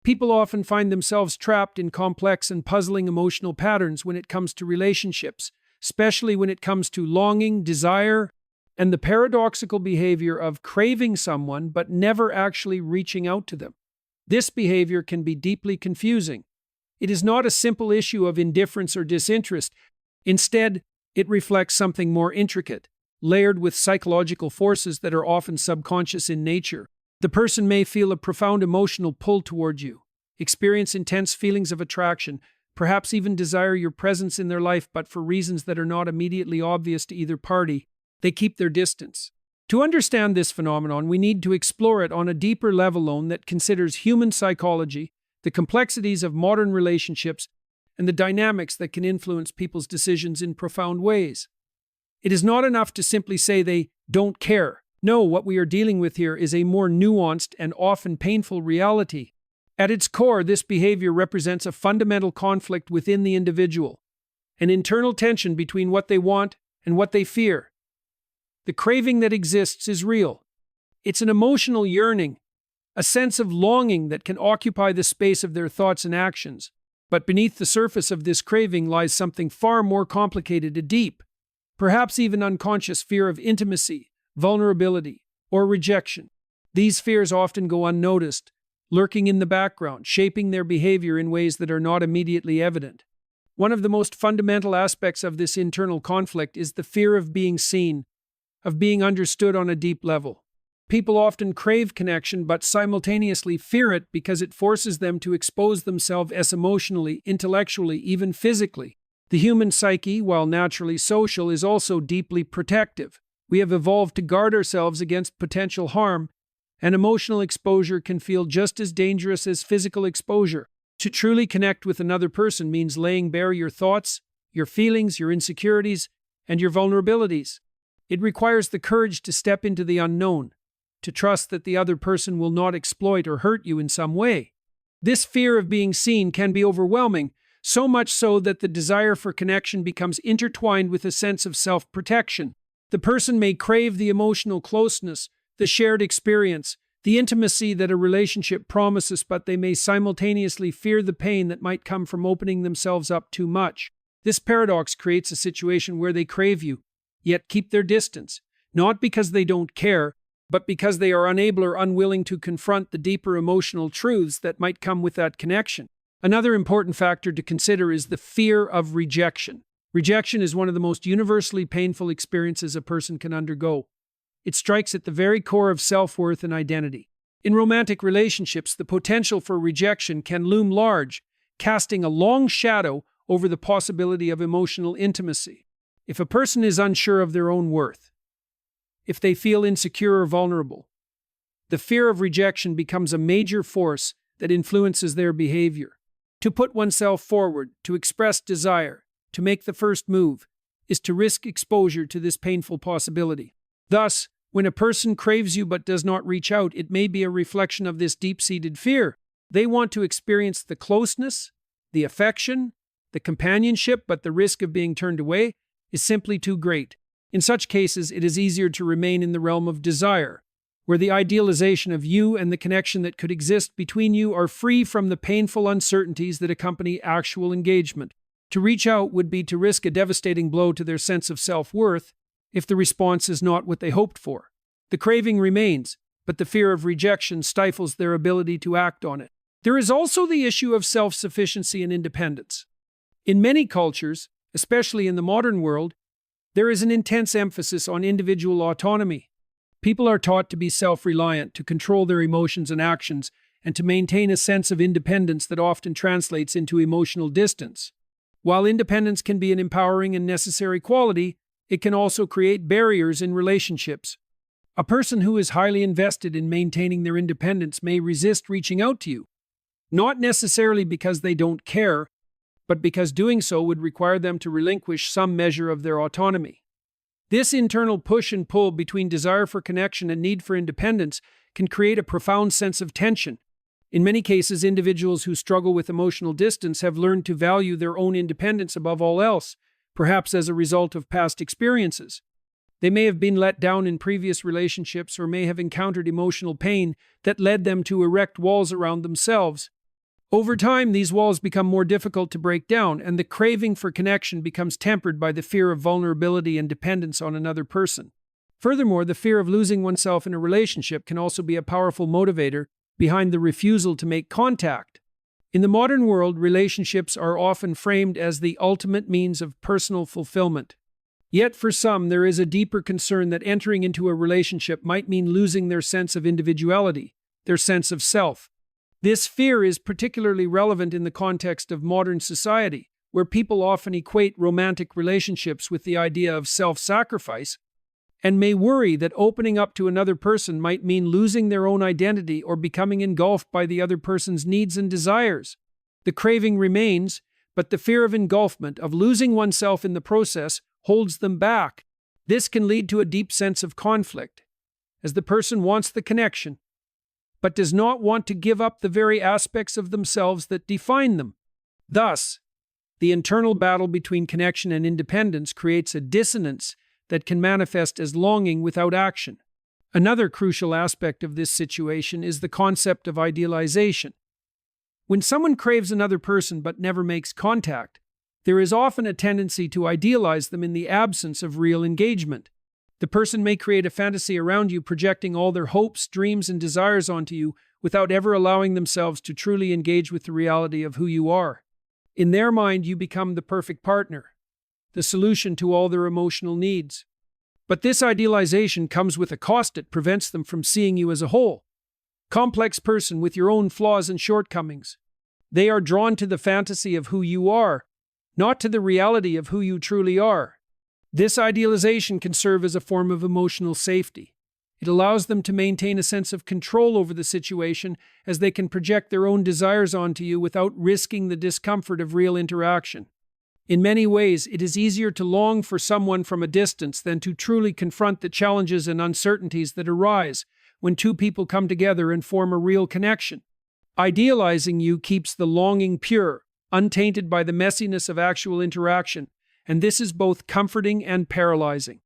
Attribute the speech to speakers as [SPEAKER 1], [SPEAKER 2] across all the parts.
[SPEAKER 1] People often find themselves trapped in complex and puzzling emotional patterns when it comes to relationships, especially when it comes to longing, desire, and the paradoxical behavior of craving someone but never actually reaching out to them. This behavior can be deeply confusing. It is not a simple issue of indifference or disinterest. Instead, it reflects something more intricate, layered with psychological forces that are often subconscious in nature. The person may feel a profound emotional pull toward you, experience intense feelings of attraction, perhaps even desire your presence in their life, but for reasons that are not immediately obvious to either party, they keep their distance. To understand this phenomenon, we need to explore it on a deeper level that considers human psychology, the complexities of modern relationships, and the dynamics that can influence people's decisions in profound ways. It is not enough to simply say they don't care. No, what we are dealing with here is a more nuanced and often painful reality. At its core, this behavior represents a fundamental conflict within the individual, an internal tension between what they want and what they fear. The craving that exists is real. It's an emotional yearning, a sense of longing that can occupy the space of their thoughts and actions. But beneath the surface of this craving lies something far more complicated and deep, perhaps even unconscious fear of intimacy, vulnerability, or rejection. These fears often go unnoticed, lurking in the background, shaping their behavior in ways that are not immediately evident. One of the most fundamental aspects of this internal conflict is the fear of being seen, of being understood on a deep level. People often crave connection but simultaneously fear it because it forces them to expose themselves as emotionally, intellectually, even physically. The human psyche, while naturally social, is also deeply protective. We have evolved to guard ourselves against potential harm, and emotional exposure can feel just as dangerous as physical exposure. To truly connect with another person means laying bare your thoughts, your feelings, your insecurities, and your vulnerabilities. It requires the courage to step into the unknown, to trust that the other person will not exploit or hurt you in some way. This fear of being seen can be overwhelming, so much so that the desire for connection becomes intertwined with a sense of self-protection. The person may crave the emotional closeness, the shared experience, the intimacy that a relationship promises, but they may simultaneously fear the pain that might come from opening themselves up too much. This paradox creates a situation where they crave you, yet keep their distance, not because they don't care, but because they are unable or unwilling to confront the deeper emotional truths that might come with that connection. Another important factor to consider is the fear of rejection. Rejection is one of the most universally painful experiences a person can undergo. It strikes at the very core of self-worth and identity. In romantic relationships, the potential for rejection can loom large, casting a long shadow over the possibility of emotional intimacy. If a person is unsure of their own worth, if they feel insecure or vulnerable, the fear of rejection becomes a major force that influences their behavior. To put oneself forward, to express desire, to make the first move, is to risk exposure to this painful possibility. Thus, when a person craves you but does not reach out, it may be a reflection of this deep-seated fear. They want to experience the closeness, the affection, the companionship, but the risk of being turned away is simply too great. In such cases, it is easier to remain in the realm of desire, where the idealization of you and the connection that could exist between you are free from the painful uncertainties that accompany actual engagement. To reach out would be to risk a devastating blow to their sense of self-worth if the response is not what they hoped for. The craving remains, but the fear of rejection stifles their ability to act on it. There is also the issue of self-sufficiency and independence. In many cultures, especially in the modern world, there is an intense emphasis on individual autonomy. People are taught to be self-reliant, to control their emotions and actions, and to maintain a sense of independence that often translates into emotional distance. While independence can be an empowering and necessary quality, it can also create barriers in relationships. A person who is highly invested in maintaining their independence may resist reaching out to you, not necessarily because they don't care, but because doing so would require them to relinquish some measure of their autonomy. This internal push and pull between desire for connection and need for independence can create a profound sense of tension. In many cases, individuals who struggle with emotional distance have learned to value their own independence above all else, perhaps as a result of past experiences. They may have been let down in previous relationships or may have encountered emotional pain that led them to erect walls around themselves. Over time, these walls become more difficult to break down, and the craving for connection becomes tempered by the fear of vulnerability and dependence on another person. Furthermore, the fear of losing oneself in a relationship can also be a powerful motivator behind the refusal to make contact. In the modern world, relationships are often framed as the ultimate means of personal fulfillment. Yet for some, there is a deeper concern that entering into a relationship might mean losing their sense of individuality, their sense of self. This fear is particularly relevant in the context of modern society, where people often equate romantic relationships with the idea of self-sacrifice, and may worry that opening up to another person might mean losing their own identity or becoming engulfed by the other person's needs and desires. The craving remains, but the fear of engulfment, of losing oneself in the process, holds them back. This can lead to a deep sense of conflict, as the person wants the connection, but does not want to give up the very aspects of themselves that define them. Thus, the internal battle between connection and independence creates a dissonance that can manifest as longing without action. Another crucial aspect of this situation is the concept of idealization. When someone craves another person but never makes contact, there is often a tendency to idealize them in the absence of real engagement. The person may create a fantasy around you, projecting all their hopes, dreams, and desires onto you without ever allowing themselves to truly engage with the reality of who you are. In their mind, you become the perfect partner, the solution to all their emotional needs. But this idealization comes with a cost. It prevents them from seeing you as a whole, complex person with your own flaws and shortcomings. They are drawn to the fantasy of who you are, not to the reality of who you truly are. This idealization can serve as a form of emotional safety. It allows them to maintain a sense of control over the situation, as they can project their own desires onto you without risking the discomfort of real interaction. In many ways, it is easier to long for someone from a distance than to truly confront the challenges and uncertainties that arise when two people come together and form a real connection. Idealizing you keeps the longing pure, untainted by the messiness of actual interaction, and this is both comforting and paralyzing.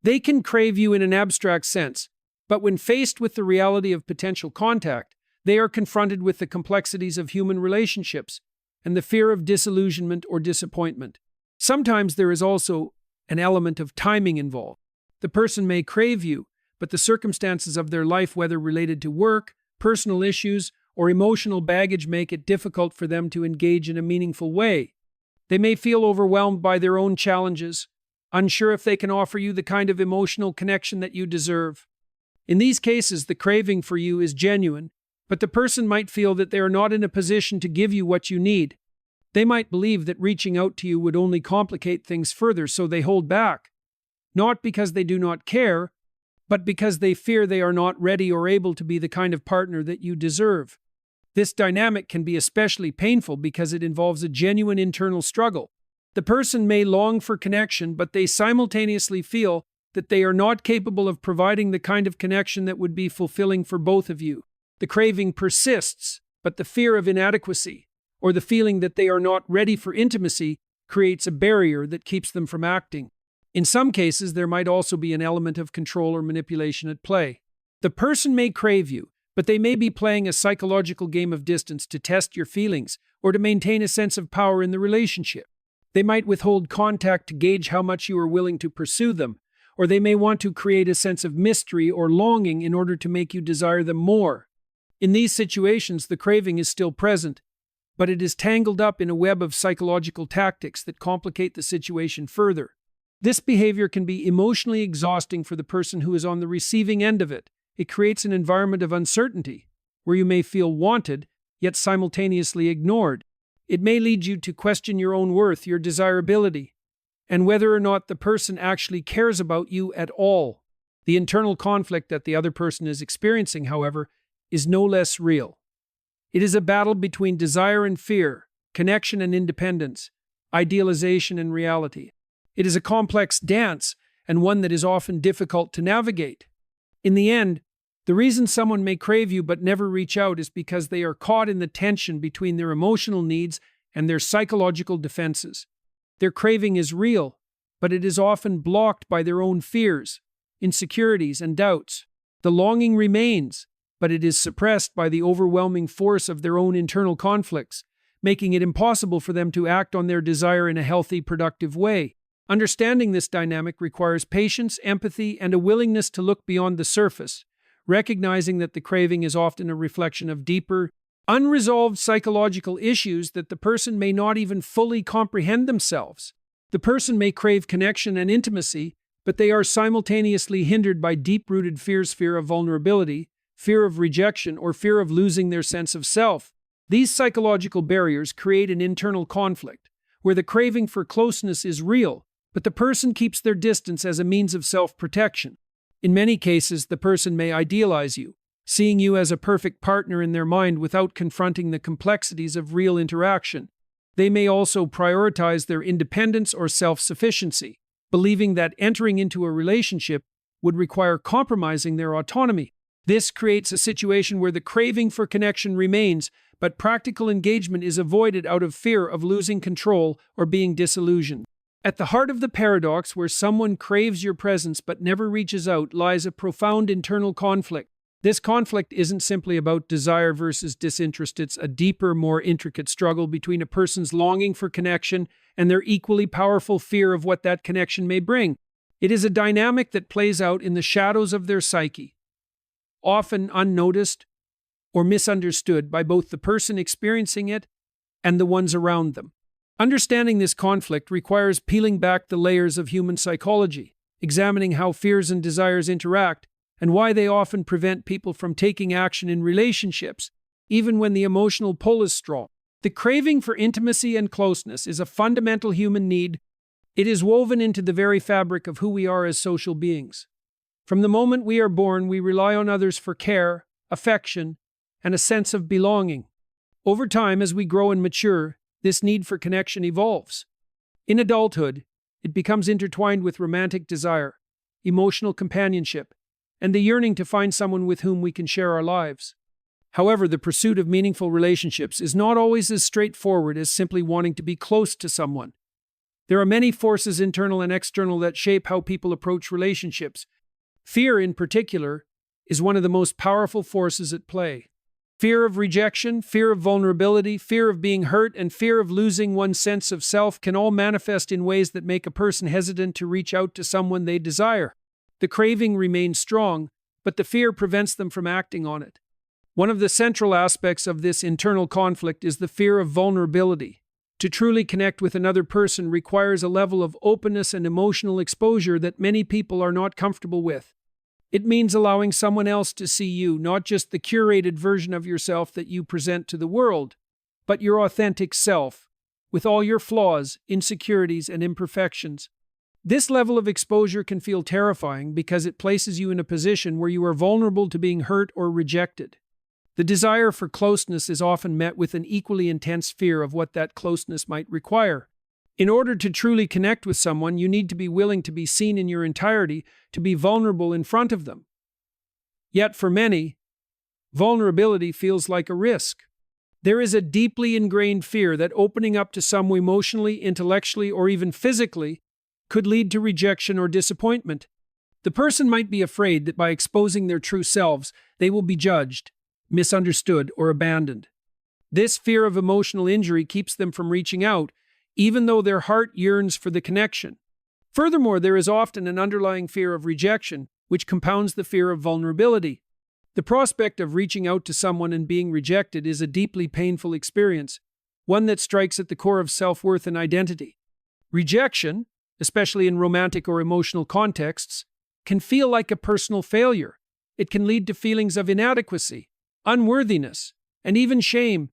[SPEAKER 1] They can crave you in an abstract sense, but when faced with the reality of potential contact, they are confronted with the complexities of human relationships and the fear of disillusionment or disappointment. Sometimes there is also an element of timing involved. The person may crave you, but the circumstances of their life, whether related to work, personal issues, or emotional baggage, make it difficult for them to engage in a meaningful way. They may feel overwhelmed by their own challenges, unsure if they can offer you the kind of emotional connection that you deserve. In these cases, the craving for you is genuine, but the person might feel that they are not in a position to give you what you need. They might believe that reaching out to you would only complicate things further, so they hold back. Not because they do not care, but because they fear they are not ready or able to be the kind of partner that you deserve. This dynamic can be especially painful because it involves a genuine internal struggle. The person may long for connection, but they simultaneously feel that they are not capable of providing the kind of connection that would be fulfilling for both of you. The craving persists, but the fear of inadequacy, or the feeling that they are not ready for intimacy, creates a barrier that keeps them from acting. In some cases, there might also be an element of control or manipulation at play. The person may crave you, but they may be playing a psychological game of distance to test your feelings or to maintain a sense of power in the relationship. They might withhold contact to gauge how much you are willing to pursue them, or they may want to create a sense of mystery or longing in order to make you desire them more. In these situations, the craving is still present, but it is tangled up in a web of psychological tactics that complicate the situation further. This behavior can be emotionally exhausting for the person who is on the receiving end of it. It creates an environment of uncertainty, where you may feel wanted, yet simultaneously ignored. It may lead you to question your own worth, your desirability, and whether or not the person actually cares about you at all. The internal conflict that the other person is experiencing, however, is no less real. It is a battle between desire and fear, connection and independence, idealization and reality. It is a complex dance, and one that is often difficult to navigate. In the end, the reason someone may crave you but never reach out is because they are caught in the tension between their emotional needs and their psychological defenses. Their craving is real, but it is often blocked by their own fears, insecurities, and doubts. The longing remains, but it is suppressed by the overwhelming force of their own internal conflicts, making it impossible for them to act on their desire in a healthy, productive way. Understanding this dynamic requires patience, empathy, and a willingness to look beyond the surface, recognizing that the craving is often a reflection of deeper, unresolved psychological issues that the person may not even fully comprehend themselves. The person may crave connection and intimacy, but they are simultaneously hindered by deep-rooted fears, fear of vulnerability, fear of rejection, or fear of losing their sense of self. These psychological barriers create an internal conflict, where the craving for closeness is real, but the person keeps their distance as a means of self-protection. In many cases, the person may idealize you, seeing you as a perfect partner in their mind without confronting the complexities of real interaction. They may also prioritize their independence or self-sufficiency, believing that entering into a relationship would require compromising their autonomy. This creates a situation where the craving for connection remains, but practical engagement is avoided out of fear of losing control or being disillusioned. At the heart of the paradox, where someone craves your presence but never reaches out, lies a profound internal conflict. This conflict isn't simply about desire versus disinterest. It's a deeper, more intricate struggle between a person's longing for connection and their equally powerful fear of what that connection may bring. It is a dynamic that plays out in the shadows of their psyche, often unnoticed or misunderstood by both the person experiencing it and the ones around them. Understanding this conflict requires peeling back the layers of human psychology, examining how fears and desires interact, and why they often prevent people from taking action in relationships, even when the emotional pull is strong. The craving for intimacy and closeness is a fundamental human need. It is woven into the very fabric of who we are as social beings. From the moment we are born, we rely on others for care, affection, and a sense of belonging. Over time, as we grow and mature, this need for connection evolves. In adulthood, it becomes intertwined with romantic desire, emotional companionship, and the yearning to find someone with whom we can share our lives. However, the pursuit of meaningful relationships is not always as straightforward as simply wanting to be close to someone. There are many forces, internal and external, that shape how people approach relationships. Fear, in particular, is one of the most powerful forces at play. Fear of rejection, fear of vulnerability, fear of being hurt, and fear of losing one's sense of self can all manifest in ways that make a person hesitant to reach out to someone they desire. The craving remains strong, but the fear prevents them from acting on it. One of the central aspects of this internal conflict is the fear of vulnerability. To truly connect with another person requires a level of openness and emotional exposure that many people are not comfortable with. It means allowing someone else to see you, not just the curated version of yourself that you present to the world, but your authentic self, with all your flaws, insecurities, and imperfections. This level of exposure can feel terrifying because it places you in a position where you are vulnerable to being hurt or rejected. The desire for closeness is often met with an equally intense fear of what that closeness might require. In order to truly connect with someone, you need to be willing to be seen in your entirety, to be vulnerable in front of them. Yet for many, vulnerability feels like a risk. There is a deeply ingrained fear that opening up to someone emotionally, intellectually, or even physically could lead to rejection or disappointment. The person might be afraid that by exposing their true selves, they will be judged, misunderstood, or abandoned. This fear of emotional injury keeps them from reaching out, even though their heart yearns for the connection. Furthermore, there is often an underlying fear of rejection, which compounds the fear of vulnerability. The prospect of reaching out to someone and being rejected is a deeply painful experience, one that strikes at the core of self-worth and identity. Rejection, especially in romantic or emotional contexts, can feel like a personal failure. It can lead to feelings of inadequacy, unworthiness, and even shame.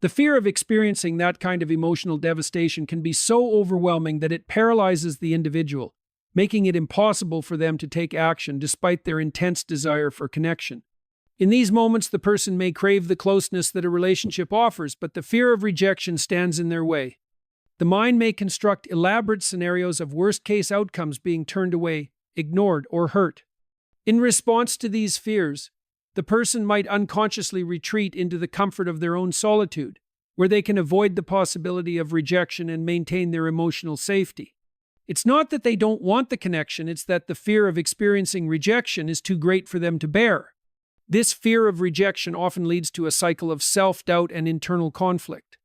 [SPEAKER 1] The fear of experiencing that kind of emotional devastation can be so overwhelming that it paralyzes the individual, making it impossible for them to take action despite their intense desire for connection. In these moments, the person may crave the closeness that a relationship offers, but the fear of rejection stands in their way. The mind may construct elaborate scenarios of worst-case outcomes, being turned away, ignored, or hurt. In response to these fears, the person might unconsciously retreat into the comfort of their own solitude, where they can avoid the possibility of rejection and maintain their emotional safety. It's not that they don't want the connection, it's that the fear of experiencing rejection is too great for them to bear. This fear of rejection often leads to a cycle of self-doubt and internal conflict.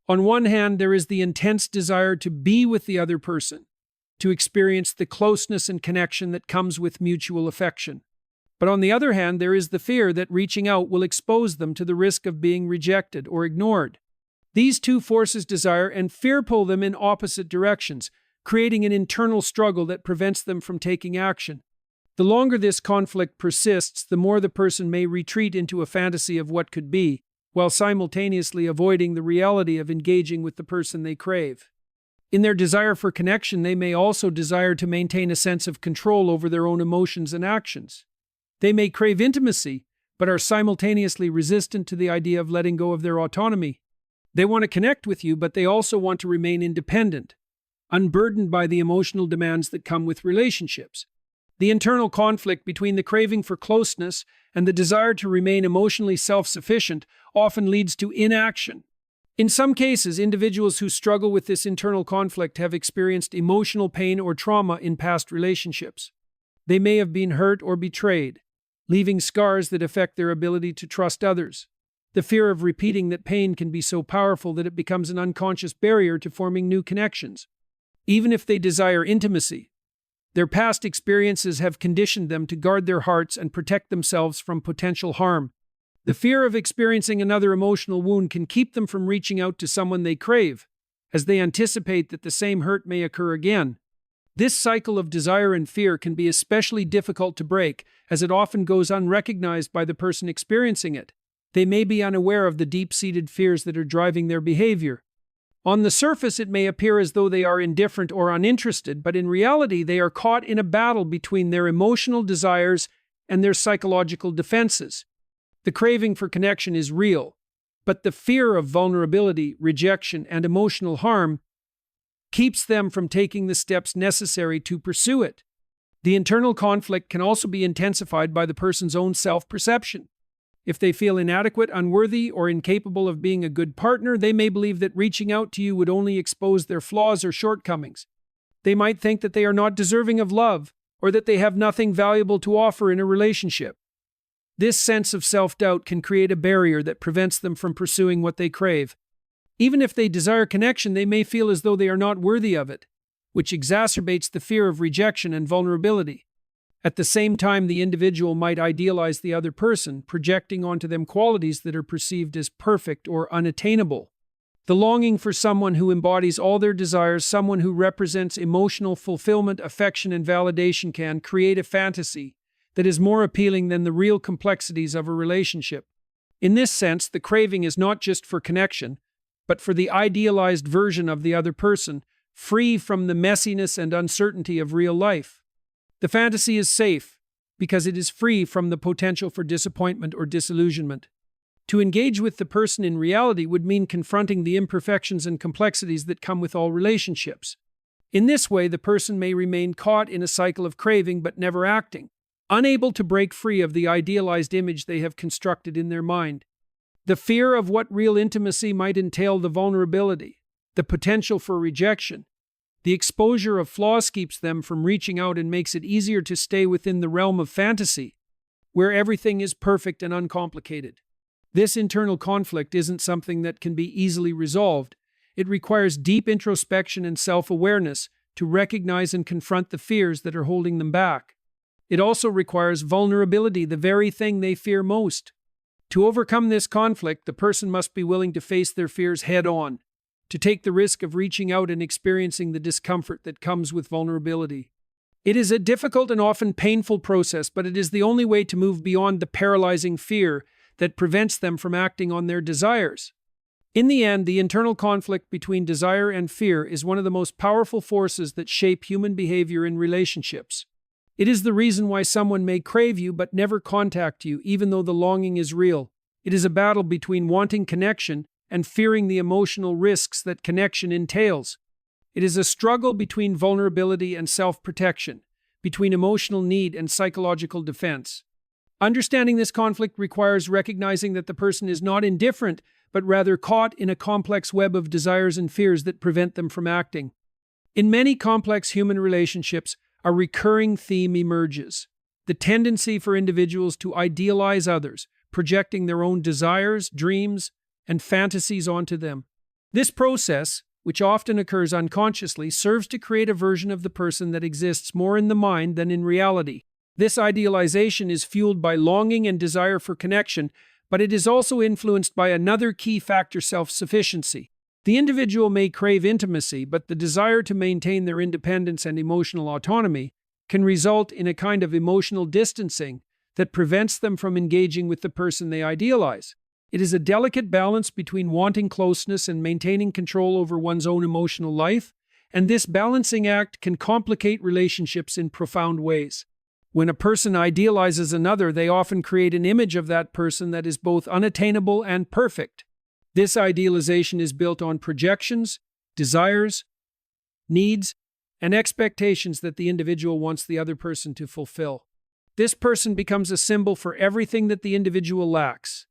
[SPEAKER 1] On one hand, there is the intense desire to be with the other person, to experience the closeness and connection that comes with mutual affection. But on the other hand, there is the fear that reaching out will expose them to the risk of being rejected or ignored. These two forces, desire and fear, pull them in opposite directions, creating an internal struggle that prevents them from taking action. The longer this conflict persists, the more the person may retreat into a fantasy of what could be, while simultaneously avoiding the reality of engaging with the person they crave. In their desire for connection, they may also desire to maintain a sense of control over their own emotions and actions. They may crave intimacy, but are simultaneously resistant to the idea of letting go of their autonomy. They want to connect with you, but they also want to remain independent, unburdened by the emotional demands that come with relationships. The internal conflict between the craving for closeness and the desire to remain emotionally self-sufficient often leads to inaction. In some cases, individuals who struggle with this internal conflict have experienced emotional pain or trauma in past relationships. They may have been hurt or betrayed, leaving scars that affect their ability to trust others. The fear of repeating that pain can be so powerful that it becomes an unconscious barrier to forming new connections. Even if they desire intimacy, their past experiences have conditioned them to guard their hearts and protect themselves from potential harm. The fear of experiencing another emotional wound can keep them from reaching out to someone they crave, as they anticipate that the same hurt may occur again. This cycle of desire and fear can be especially difficult to break, as it often goes unrecognized by the person experiencing it. They may be unaware of the deep-seated fears that are driving their behavior. On the surface, it may appear as though they are indifferent or uninterested, but in reality, they are caught in a battle between their emotional desires and their psychological defenses. The craving for connection is real, but the fear of vulnerability, rejection, and emotional harm keeps them from taking the steps necessary to pursue it. The internal conflict can also be intensified by the person's own self-perception. If they feel inadequate, unworthy, or incapable of being a good partner, they may believe that reaching out to you would only expose their flaws or shortcomings. They might think that they are not deserving of love, or that they have nothing valuable to offer in a relationship. This sense of self-doubt can create a barrier that prevents them from pursuing what they crave. Even if they desire connection, they may feel as though they are not worthy of it, which exacerbates the fear of rejection and vulnerability. At the same time, the individual might idealize the other person, projecting onto them qualities that are perceived as perfect or unattainable. The longing for someone who embodies all their desires, someone who represents emotional fulfillment, affection, and validation, can create a fantasy that is more appealing than the real complexities of a relationship. In this sense, the craving is not just for connection, but for the idealized version of the other person, free from the messiness and uncertainty of real life. The fantasy is safe because it is free from the potential for disappointment or disillusionment. To engage with the person in reality would mean confronting the imperfections and complexities that come with all relationships. In this way, the person may remain caught in a cycle of craving but never acting, unable to break free of the idealized image they have constructed in their mind. The fear of what real intimacy might entail, the vulnerability, the potential for rejection, the exposure of flaws keeps them from reaching out and makes it easier to stay within the realm of fantasy, where everything is perfect and uncomplicated. This internal conflict isn't something that can be easily resolved. It requires deep introspection and self-awareness to recognize and confront the fears that are holding them back. It also requires vulnerability, the very thing they fear most. To overcome this conflict, the person must be willing to face their fears head-on, to take the risk of reaching out and experiencing the discomfort that comes with vulnerability. It is a difficult and often painful process, but it is the only way to move beyond the paralyzing fear that prevents them from acting on their desires. In the end, the internal conflict between desire and fear is one of the most powerful forces that shape human behavior in relationships. It is the reason why someone may crave you but never contact you, even though the longing is real. It is a battle between wanting connection and fearing the emotional risks that connection entails. It is a struggle between vulnerability and self-protection, between emotional need and psychological defense. Understanding this conflict requires recognizing that the person is not indifferent, but rather caught in a complex web of desires and fears that prevent them from acting. In many complex human relationships, a recurring theme emerges: the tendency for individuals to idealize others, projecting their own desires, dreams, and fantasies onto them. This process, which often occurs unconsciously, serves to create a version of the person that exists more in the mind than in reality. This idealization is fueled by longing and desire for connection, but it is also influenced by another key factor: self-sufficiency. The individual may crave intimacy, but the desire to maintain their independence and emotional autonomy can result in a kind of emotional distancing that prevents them from engaging with the person they idealize. It is a delicate balance between wanting closeness and maintaining control over one's own emotional life, and this balancing act can complicate relationships in profound ways. When a person idealizes another, they often create an image of that person that is both unattainable and perfect. This idealization is built on projections, desires, needs, and expectations that the individual wants the other person to fulfill. This person becomes a symbol for everything that the individual lacks,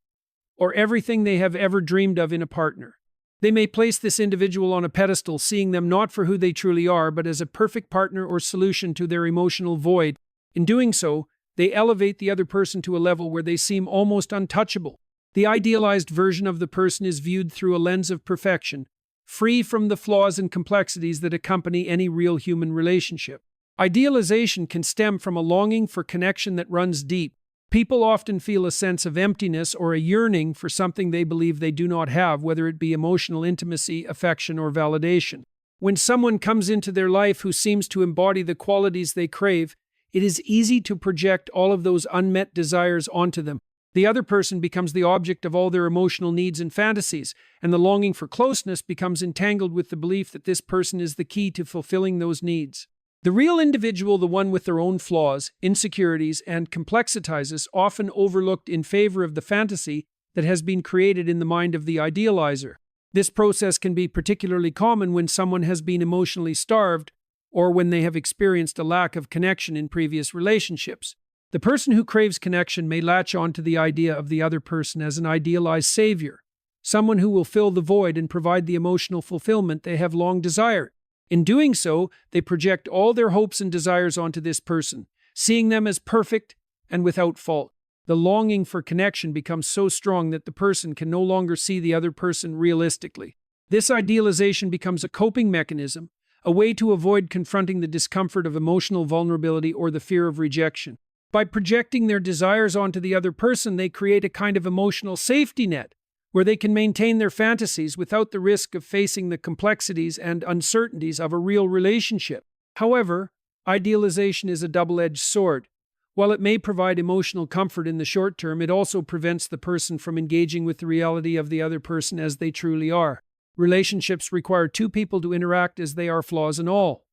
[SPEAKER 1] or everything they have ever dreamed of in a partner. They may place this individual on a pedestal, seeing them not for who they truly are, but as a perfect partner or solution to their emotional void. In doing so, they elevate the other person to a level where they seem almost untouchable. The idealized version of the person is viewed through a lens of perfection, free from the flaws and complexities that accompany any real human relationship. Idealization can stem from a longing for connection that runs deep. People often feel a sense of emptiness or a yearning for something they believe they do not have, whether it be emotional intimacy, affection, or validation. When someone comes into their life who seems to embody the qualities they crave, it is easy to project all of those unmet desires onto them. The other person becomes the object of all their emotional needs and fantasies, and the longing for closeness becomes entangled with the belief that this person is the key to fulfilling those needs. The real individual, the one with their own flaws, insecurities, and complexities, is often overlooked in favor of the fantasy that has been created in the mind of the idealizer. This process can be particularly common when someone has been emotionally starved or when they have experienced a lack of connection in previous relationships. The person who craves connection may latch on to the idea of the other person as an idealized savior, someone who will fill the void and provide the emotional fulfillment they have long desired. In doing so, they project all their hopes and desires onto this person, seeing them as perfect and without fault. The longing for connection becomes so strong that the person can no longer see the other person realistically. This idealization becomes a coping mechanism, a way to avoid confronting the discomfort of emotional vulnerability or the fear of rejection. By projecting their desires onto the other person, they create a kind of emotional safety net, where they can maintain their fantasies without the risk of facing the complexities and uncertainties of a real relationship. However, idealization is a double-edged sword. While it may provide emotional comfort in the short term, it also prevents the person from engaging with the reality of the other person as they truly are. Relationships require two people to interact as they are, flaws and all.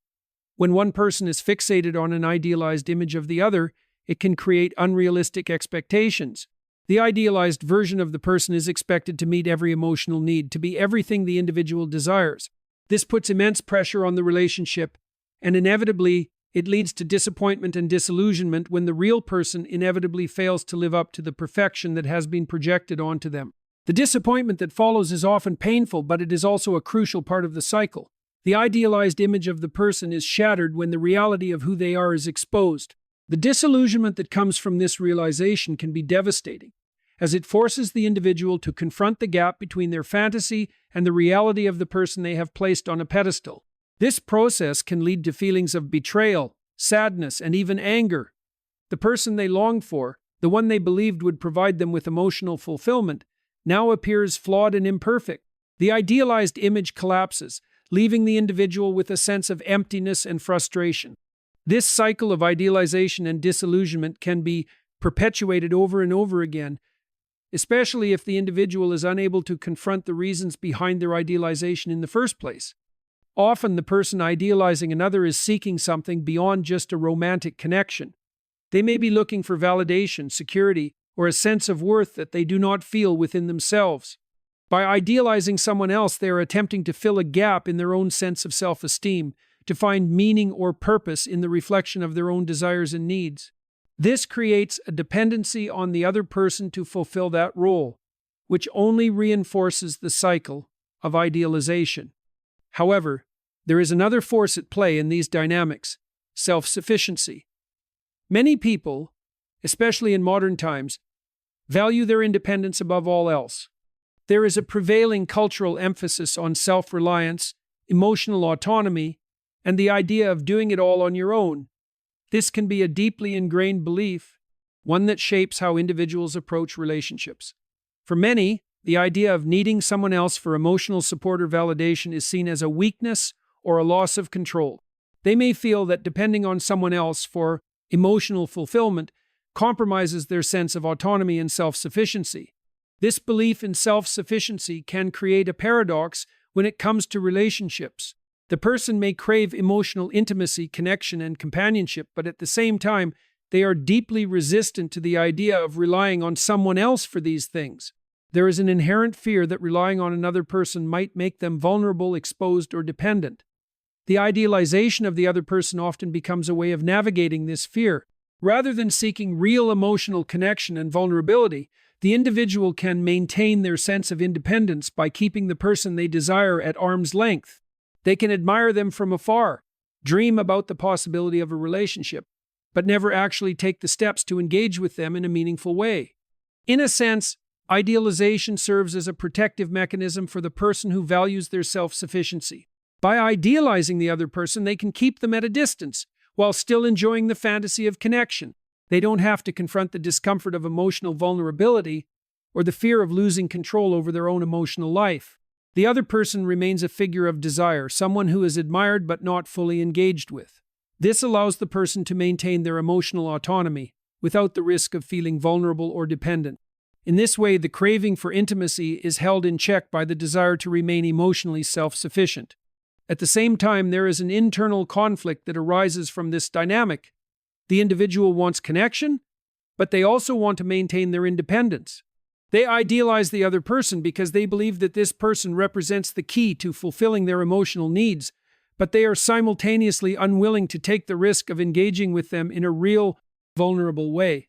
[SPEAKER 1] When one person is fixated on an idealized image of the other, it can create unrealistic expectations. The idealized version of the person is expected to meet every emotional need, to be everything the individual desires. This puts immense pressure on the relationship, and inevitably, it leads to disappointment and disillusionment when the real person inevitably fails to live up to the perfection that has been projected onto them. The disappointment that follows is often painful, but it is also a crucial part of the cycle. The idealized image of the person is shattered when the reality of who they are is exposed. The disillusionment that comes from this realization can be devastating, as it forces the individual to confront the gap between their fantasy and the reality of the person they have placed on a pedestal. This process can lead to feelings of betrayal, sadness, and even anger. The person they longed for, the one they believed would provide them with emotional fulfillment, now appears flawed and imperfect. The idealized image collapses, leaving the individual with a sense of emptiness and frustration. This cycle of idealization and disillusionment can be perpetuated over and over again, especially if the individual is unable to confront the reasons behind their idealization in the first place. Often, the person idealizing another is seeking something beyond just a romantic connection. They may be looking for validation, security, or a sense of worth that they do not feel within themselves. By idealizing someone else, they are attempting to fill a gap in their own sense of self-esteem, to find meaning or purpose in the reflection of their own desires and needs. This creates a dependency on the other person to fulfill that role, which only reinforces the cycle of idealization. However, there is another force at play in these dynamics: self-sufficiency. Many people, especially in modern times, value their independence above all else. There is a prevailing cultural emphasis on self-reliance, emotional autonomy, and the idea of doing it all on your own. This can be a deeply ingrained belief, one that shapes how individuals approach relationships. For many, the idea of needing someone else for emotional support or validation is seen as a weakness or a loss of control. They may feel that depending on someone else for emotional fulfillment compromises their sense of autonomy and self-sufficiency. This belief in self-sufficiency can create a paradox when it comes to relationships. The person may crave emotional intimacy, connection, and companionship, but at the same time, they are deeply resistant to the idea of relying on someone else for these things. There is an inherent fear that relying on another person might make them vulnerable, exposed, or dependent. The idealization of the other person often becomes a way of navigating this fear. Rather than seeking real emotional connection and vulnerability, the individual can maintain their sense of independence by keeping the person they desire at arm's length. They can admire them from afar, dream about the possibility of a relationship, but never actually take the steps to engage with them in a meaningful way. In a sense, idealization serves as a protective mechanism for the person who values their self-sufficiency. By idealizing the other person, they can keep them at a distance, while still enjoying the fantasy of connection. They don't have to confront the discomfort of emotional vulnerability or the fear of losing control over their own emotional life. The other person remains a figure of desire, someone who is admired but not fully engaged with. This allows the person to maintain their emotional autonomy without the risk of feeling vulnerable or dependent. In this way, the craving for intimacy is held in check by the desire to remain emotionally self-sufficient. At the same time, there is an internal conflict that arises from this dynamic. The individual wants connection, but they also want to maintain their independence. They idealize the other person because they believe that this person represents the key to fulfilling their emotional needs, but they are simultaneously unwilling to take the risk of engaging with them in a real, vulnerable way.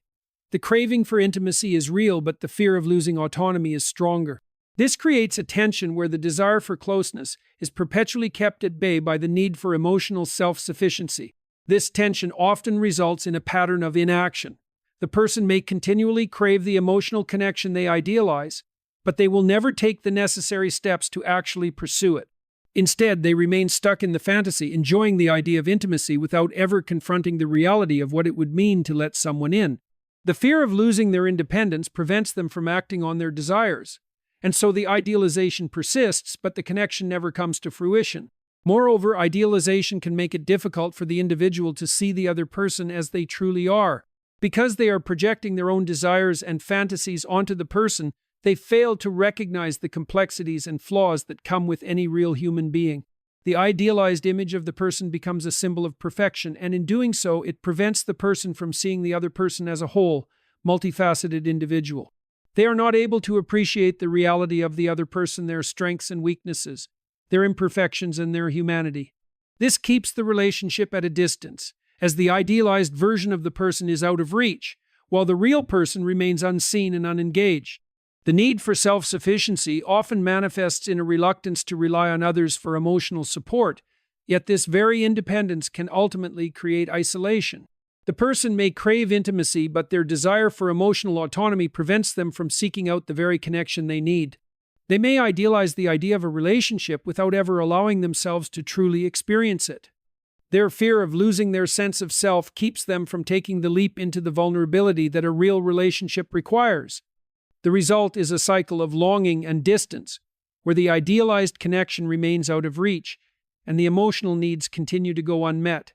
[SPEAKER 1] The craving for intimacy is real, but the fear of losing autonomy is stronger. This creates a tension where the desire for closeness is perpetually kept at bay by the need for emotional self-sufficiency. This tension often results in a pattern of inaction. The person may continually crave the emotional connection they idealize, but they will never take the necessary steps to actually pursue it. Instead, they remain stuck in the fantasy, enjoying the idea of intimacy without ever confronting the reality of what it would mean to let someone in. The fear of losing their independence prevents them from acting on their desires. And so the idealization persists, but the connection never comes to fruition. Moreover, idealization can make it difficult for the individual to see the other person as they truly are. Because they are projecting their own desires and fantasies onto the person, they fail to recognize the complexities and flaws that come with any real human being. The idealized image of the person becomes a symbol of perfection, and in doing so, it prevents the person from seeing the other person as a whole, multifaceted individual. They are not able to appreciate the reality of the other person, their strengths and weaknesses, their imperfections and their humanity. This keeps the relationship at a distance, as the idealized version of the person is out of reach, while the real person remains unseen and unengaged. The need for self-sufficiency often manifests in a reluctance to rely on others for emotional support, yet this very independence can ultimately create isolation. The person may crave intimacy, but their desire for emotional autonomy prevents them from seeking out the very connection they need. They may idealize the idea of a relationship without ever allowing themselves to truly experience it. Their fear of losing their sense of self keeps them from taking the leap into the vulnerability that a real relationship requires. The result is a cycle of longing and distance, where the idealized connection remains out of reach, and the emotional needs continue to go unmet.